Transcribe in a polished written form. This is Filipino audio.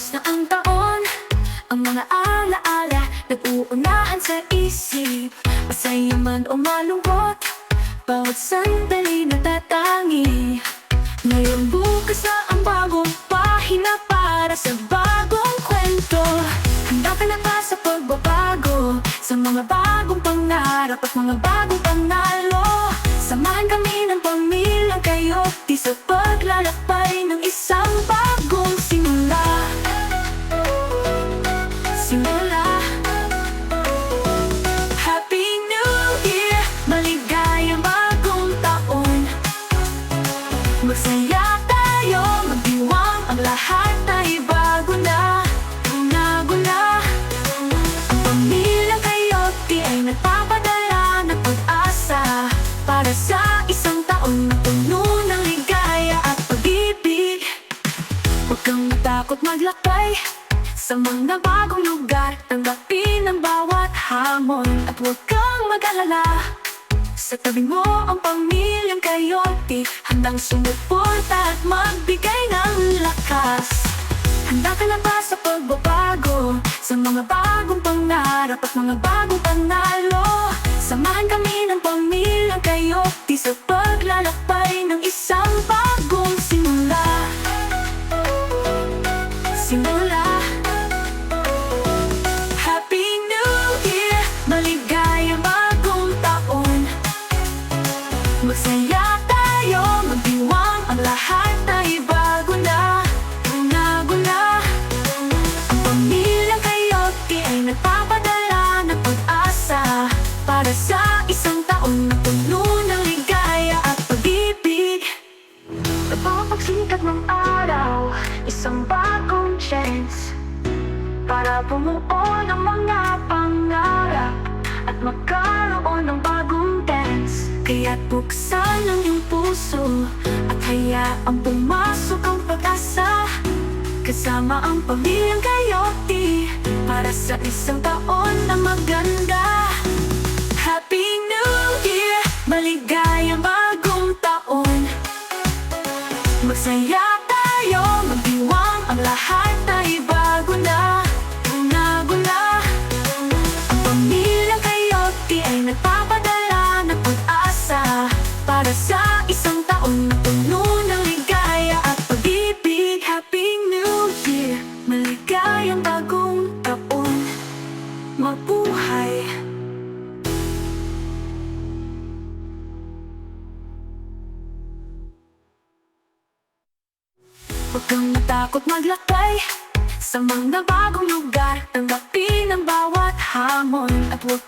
Tapos na ang taon, ang mga alaala nag-uunahan sa isip. Masaya man o malungkot, bawat sandali natatangi. Ngayon bukas na ang bagong pahina para sa bagong kwento. Handa ka na ba sa pagbabago? Sa mga bagong pangarap at mga bagong panalo. Samahan kami ng pamilyang Coyote sa paglalakbay ng isang bagong simula. Happy New Year! Maligayang bagong taon. Magsaya tayo, magdiwang, ang lahat ay bago na. Bago na. Ang pamilyang Coyote ay nagpapadala ng pag-asa para sa isang taon na puno ng ligaya at pag-ibig. Huwag kang matakot maglakbay sa mga bagong lugar. Tanggapin ang bawat hamon at huwag kang mag-alala. Sa tabi mo ang pamilyang Coyote, handang sumuporta at magbigay ng lakas. Handa ka na ba sa pagbabago? Sa mga bagong pangarap at mga bagong panalo. Samahan kami ng pamilyang Coyote sa paglalakbay ng isang bagong simula. Happy New Year! Maligayang bagong taon. Magsaya tayo, magdiwang, ang lahat ay bago na. Bago na. Ang pamilyang Coyote ay nagpapadala ng pag-asa para sa isang taon na puno ng ligaya at pag-ibig. Napapagsikat ng araw, isang bagong chance para bumuo ng mga pangarap at magkaroon ng bagong dance. Kaya't buksan ang iyong puso at hayaang pumasok ang pag-asa. Kasama ang pamilyang Coyote para sa isang taon na maganda. Happy New Year! Maligayang bagong taon. Magsaya tayo, magdiwang, ang lahat ay bago na. Bago na. Ang pamilyang Coyote ay nagpapadala ng pag-asa para sa isang taon na puno ng ligaya at pag-ibig. Happy New Year! Maligayang bagong taon. Mabuhay! Huwag kang matakot maglakbay sa mga bagong lugar. Tanggapin ang bawat hamon at huwag